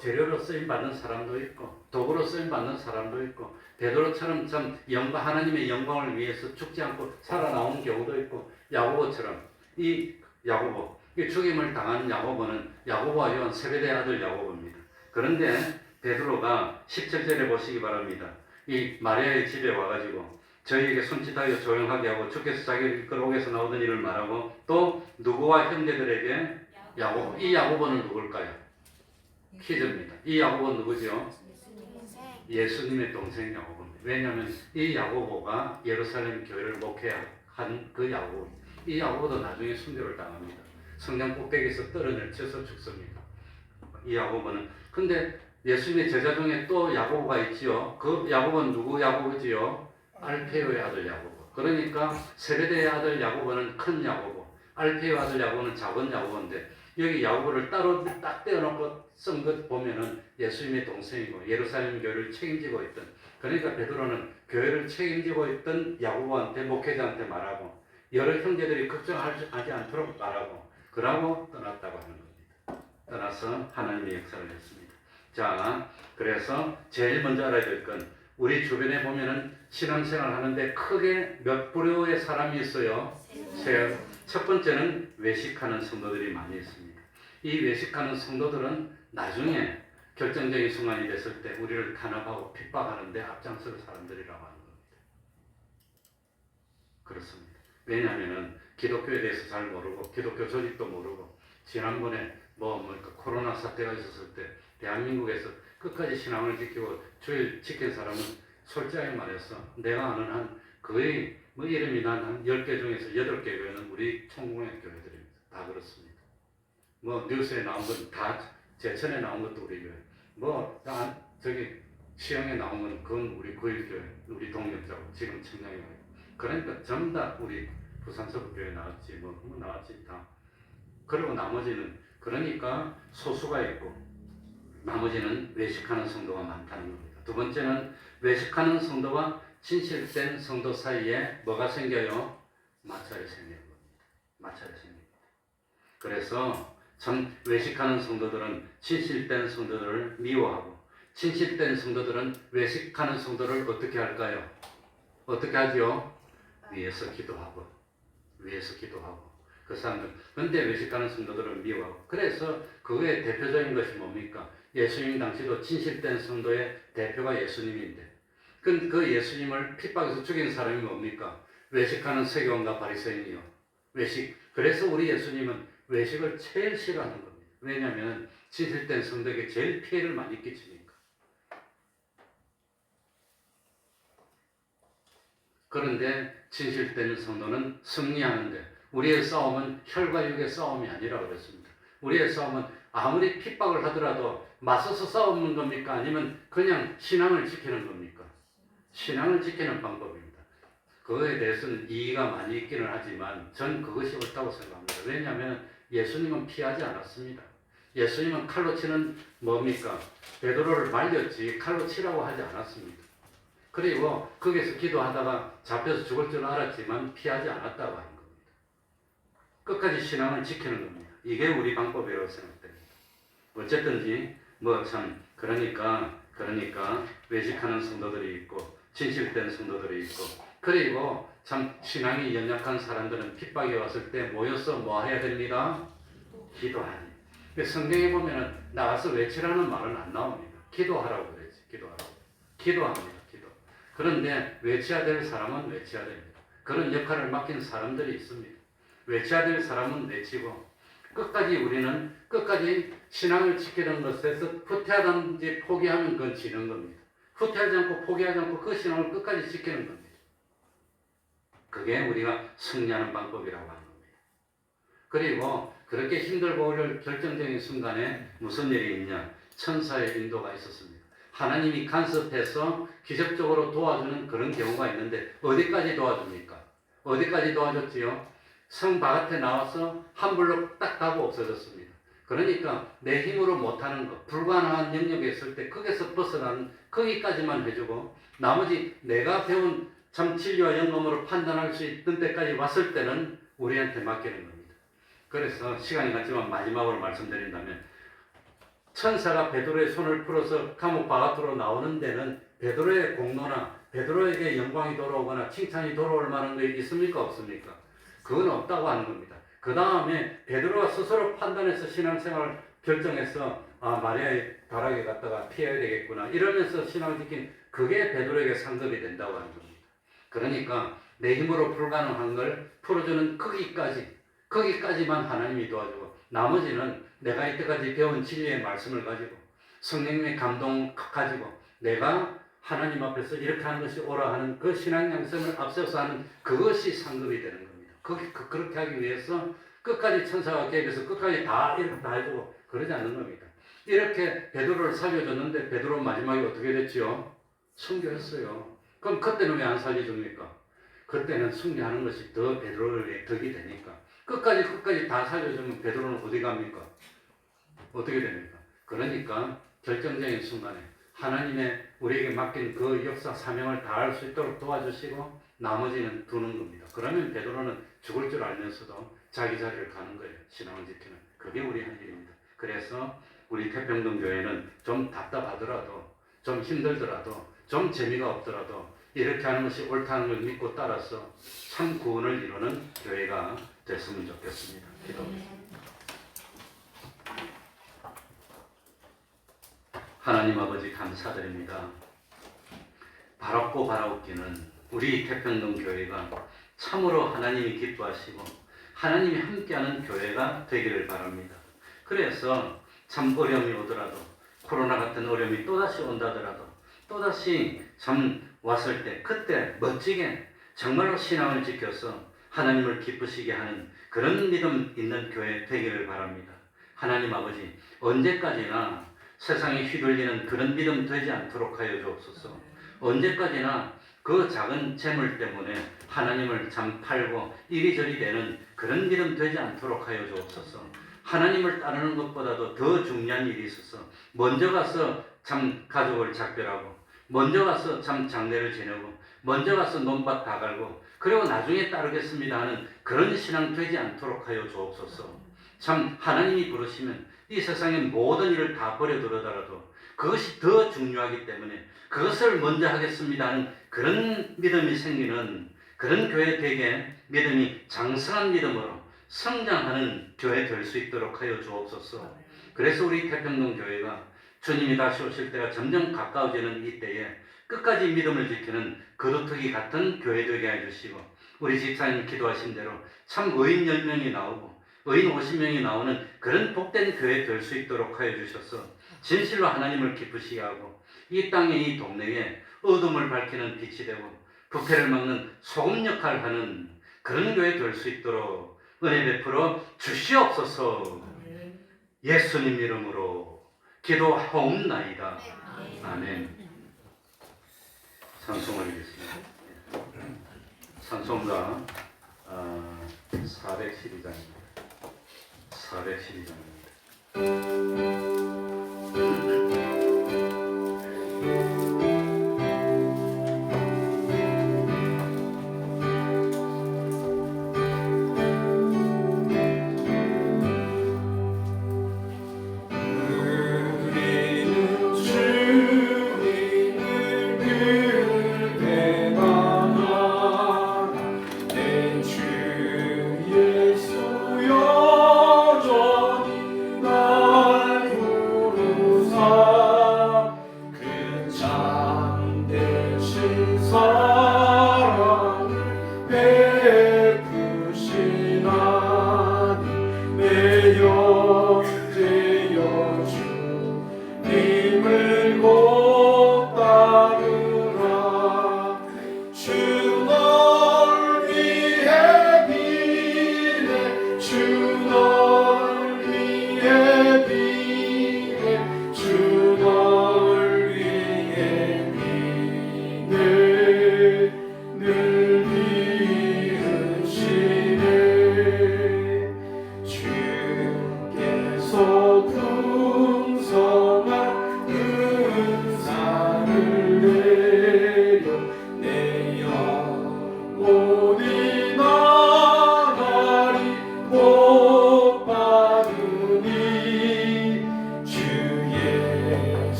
재료로 쓰임받는 사람도 있고 도구로 쓰임받는 사람도 있고 베드로처럼 참 하나님의 영광을 위해서 죽지 않고 살아나온 경우도 있고, 야고보처럼 이 죽임을 당하는 야고보와 요한 세베대 아들 야고보입니다. 그런데 베드로가 17절에 보시기 바랍니다. 이 마리아의 집에 와가지고 저희에게 손짓하여 조용하게 하고 주께서 자기를 이끌어 오게서 나오던 일을 말하고, 또 누구와 형제들에게 야고보. 이 야고보는 누굴까요? 퀴즈입니다. 이 야고보는 누구죠? 예수님의 동생 야고보입니다. 왜냐하면 이 야고보가 예루살렘 교회를 목회한 그 야고보. 이 야고보도 나중에 순교를 당합니다. 성전 꼭대기에서 떨어내려쳐서 죽습니다. 이 야고보는. 근데 예수님의 제자 중에 또 야고보가 있지요. 그 야고보는 누구 야고보지요? 알페오의 아들 야고보. 그러니까 세베대의 아들 야고보는 큰 야고보, 알페오의 아들 야고보는 작은 야고보인데, 여기 야고보를 따로 딱 떼어놓고 쓴 것 보면은 예수님의 동생이고 예루살렘 교회를 책임지고 있던, 그러니까 베드로는 교회를 책임지고 있던 야고보한테, 목회자한테 말하고 여러 형제들이 걱정하지 않도록 말하고 그러고 떠났다고 하는 겁니다. 떠나서 하나님의 역사를 했습니다. 자, 그래서 제일 먼저 알아야 될 건, 우리 주변에 보면은 신앙생활 하는데 크게 몇 부류의 사람이 있어요. 첫 번째는 외식하는 성도들이 많이 있습니다. 이 외식하는 성도들은 나중에 결정적인 순간이 됐을 때 우리를 탄압하고 핍박하는데 앞장설 사람들이라고 하는 겁니다. 그렇습니다. 왜냐하면 기독교에 대해서 잘 모르고 기독교 조직도 모르고, 지난번에 코로나 사태가 있었을 때 대한민국에서 끝까지 신앙을 지키고 주일 지킨 사람은 솔직하게 말해서 내가 아는 한 거의 이름이 난 한 10개 중에서 8개 교회는 우리 총공회 교회들입니다. 다 그렇습니다. 뉴스에 나온 건 다, 제천에 나온 것도 우리 교회, 시흥에 나온 건 그건 우리 구일교회, 우리 동역자고 지금 청량이 와요. 그러니까 전부 다 우리 부산서부교회 나왔지, 나왔지 다. 그리고 나머지는, 그러니까 소수가 있고 나머지는 외식하는 성도가 많다는 겁니다. 두 번째는 외식하는 성도와 진실된 성도 사이에 뭐가 생겨요? 마찰이 생기는 겁니다. 마찰이 생깁니다. 그래서 참 외식하는 성도들은 진실된 성도들을 미워하고, 진실된 성도들은 외식하는 성도를 어떻게 할까요? 어떻게 하죠? 위에서 기도하고 그 사람들. 근데 외식하는 성도들을 미워하고, 그래서 그거의 대표적인 것이 뭡니까? 예수님 당시도 진실된 성도의 대표가 예수님인데, 그 예수님을 핍박해서 죽인 사람이 뭡니까? 외식하는 서기관과 바리새인이요. 그래서 우리 예수님은 외식을 제일 싫어하는 겁니다. 왜냐하면 진실된 성도에게 제일 피해를 많이 끼치니까. 그런데 진실된 성도는 승리하는데 우리의 싸움은 혈과 육의 싸움이 아니라 그랬습니다. 우리의 싸움은 아무리 핍박을 하더라도 맞서서 싸우는 겁니까? 아니면 그냥 신앙을 지키는 겁니까? 신앙을 지키는 방법입니다. 그거에 대해서는 이의가 많이 있기는 하지만 전 그것이 옳다고 생각합니다. 왜냐하면 예수님은 피하지 않았습니다. 예수님은 칼로 치는 뭡니까? 베드로를 말렸지 칼로 치라고 하지 않았습니다. 그리고 거기서 기도하다가 잡혀서 죽을 줄 알았지만 피하지 않았다고 하는 겁니다. 끝까지 신앙을 지키는 겁니다. 이게 우리 방법이라고 생각됩니다. 어쨌든지 그러니까 외식하는 성도들이 있고 진실된 성도들이 있고 그리고 참 신앙이 연약한 사람들은 핍박이 왔을 때 모여서 뭐 해야 됩니다? 기도하니. 성경에 보면은 나가서 외치라는 말은 안 나옵니다. 기도하라고 그랬지. 기도합니다. 그런데 외쳐야 될 사람은 외쳐야 됩니다. 그런 역할을 맡긴 사람들이 있습니다. 외쳐야 될 사람은 외치고 우리는 끝까지 신앙을 지키는 것에서 후퇴하든지 포기하면 그건 지는 겁니다. 후퇴하지 않고 포기하지 않고 그 신앙을 끝까지 지키는 겁니다. 그게 우리가 승리하는 방법이라고 하는 겁니다. 그리고 그렇게 힘들고 어려울 결정적인 순간에 무슨 일이 있냐? 천사의 인도가 있었습니다. 하나님이 간섭해서 기적적으로 도와주는 그런 경우가 있는데 어디까지 도와줍니까? 어디까지 도와줬지요? 성 바깥에 나와서 한 블록 딱 가고 없어졌습니다. 그러니까 내 힘으로 못하는 것, 불가능한 영역에 있을 때 거기서 벗어나는 거기까지만 해주고 나머지 내가 배운 참 진리와 영감으로 판단할 수 있던 때까지 왔을 때는 우리한테 맡기는 겁니다. 그래서 시간이 갔지만 마지막으로 말씀드린다면 천사가 베드로의 손을 풀어서 감옥 바깥으로 나오는 데는 베드로의 공로나 베드로에게 영광이 돌아오거나 칭찬이 돌아올 만한 게 있습니까? 없습니까? 그건 없다고 하는 겁니다. 그 다음에 베드로가 스스로 판단해서 신앙생활을 결정해서 마리아의 다락에 갔다가 피해야 되겠구나 이러면서 신앙을 지킨 그게 베드로에게 상급이 된다고 하는 겁니다. 그러니까 내 힘으로 불가능한 걸 풀어주는 거기까지만 하나님이 도와주고 나머지는 내가 이때까지 배운 진리의 말씀을 가지고 성령님의 감동 가지고 내가 하나님 앞에서 이렇게 하는 것이 옳아 하는 그 신앙 양성을 앞서서 하는 그것이 상급이 되는 겁니다. 그렇게 하기 위해서 끝까지 천사가 개입해서 끝까지 다 이렇게 다 해주고 그러지 않는 겁니다. 이렇게 베드로를 살려줬는데 베드로 마지막에 어떻게 됐지요? 순교했어요. 그럼 그때는 왜 안 살려줍니까? 그때는 순교하는 것이 더 베드로에게 덕이 되니까 끝까지 다 살려주면 베드로는 어디 갑니까? 어떻게 됩니까? 그러니까 결정적인 순간에 하나님의 우리에게 맡긴 그 역사 사명을 다할 수 있도록 도와주시고 나머지는 두는 겁니다. 그러면 베드로는 죽을 줄 알면서도 자기 자리를 가는 거예요. 신앙을 지키는. 그게 우리 할 일입니다. 그래서 우리 태평동 교회는 좀 답답하더라도 좀 힘들더라도 좀 재미가 없더라도 이렇게 하는 것이 옳다는 걸 믿고 따라서 참 구원을 이루는 교회가 됐으면 좋겠습니다. 기도합니다. 하나님 아버지 감사드립니다. 바랍고 바라옵기는 우리 태평동 교회가 참으로 하나님이 기뻐하시고 하나님이 함께하는 교회가 되기를 바랍니다. 그래서 참 어려움이 오더라도 코로나 같은 어려움이 또다시 온다더라도 또다시 참 왔을 때 그때 멋지게 정말로 신앙을 지켜서 하나님을 기쁘시게 하는 그런 믿음 있는 교회 되기를 바랍니다. 하나님 아버지 언제까지나 세상에 휘둘리는 그런 믿음 되지 않도록 하여 주옵소서. 언제까지나 그 작은 재물 때문에 하나님을 참 팔고 이리저리 되는 그런 믿음 되지 않도록 하여 주옵소서. 하나님을 따르는 것보다도 더 중요한 일이 있어서 먼저 가서 참 가족을 작별하고 먼저 가서 참 장례를 지내고 먼저 가서 논밭 다 갈고 그리고 나중에 따르겠습니다 하는 그런 신앙 되지 않도록 하여 주옵소서. 참 하나님이 부르시면 이 세상의 모든 일을 다 버려두더라도 그것이 더 중요하기 때문에 그것을 먼저 하겠습니다 하는 그런 믿음이 생기는 그런 교회 되게 믿음이 장성한 믿음으로 성장하는 교회 될 수 있도록 하여 주옵소서. 그래서 우리 태평동 교회가 주님이 다시 오실 때가 점점 가까워지는 이때에 끝까지 믿음을 지키는 거두투기 같은 교회 되게 해주시고 우리 집사님 기도하신 대로 참 의인 10명이 나오고 의인 50명이 나오는 그런 복된 교회 될 수 있도록 하여 주셔서 진실로 하나님을 기쁘시게 하고 이 땅의 이 동네에 어둠을 밝히는 빛이 되고 부패를 막는 소금 역할을 하는 그런 교회 될 수 있도록 은혜 베풀어 주시옵소서. 예수님 이름으로 기도하옵나이다. 아멘. 찬송을 읽겠습니다. 찬송가 412장입니다. 412장입니다.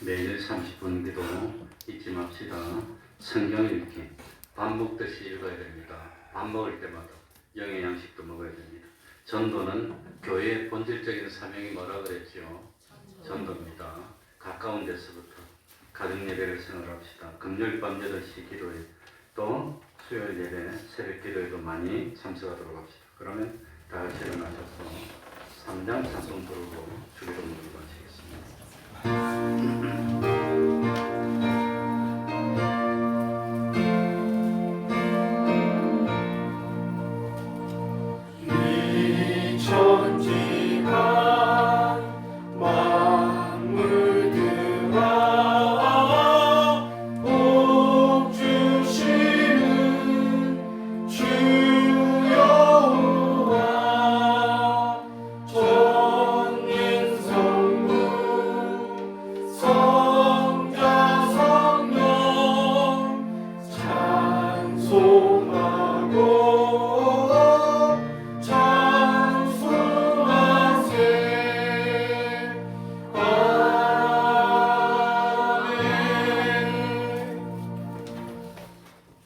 매일 30분 기도 잊지 맙시다. 성경 읽기 반복듯이 읽어야 됩니다. 밥 먹을 때마다 영의 양식도 먹어야 됩니다. 전도는 교회의 본질적인 사명이 뭐라 그랬지요? 전도입니다. 가까운 데서부터 가정 예배를 생활합시다. 금요일 밤 8시 기도에 또 수요일 예배 새벽 기도에도 많이 참석하도록 합시다. 그러면 다 같이 일어나셔서 3장 찬송 부르고 주기도 부르고 하시겠습니다.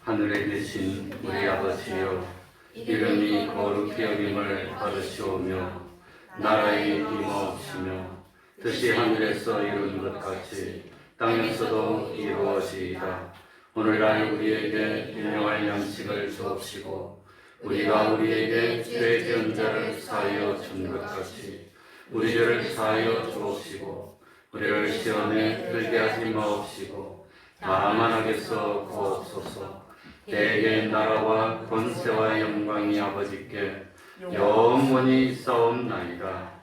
하늘에 계신 우리 아버지여, 이름이 거룩히 여김을 받으시오며 나라의 힘없으며 뜻이 하늘에서 이룬 것 같이 땅에서도 이루어지이다. 오늘날 우리에게 일용할 양식을 주옵시고 우리가 우리에게 죄 지은 자를 사하여 준 것 같이 우리 죄를 사하여 주옵시고 우리를 시험에 들게 하지 마옵시고 다만 악에서 구하옵소서. 대개 나라와 권세와 영광이 아버지께 영원히 있사옵나이다.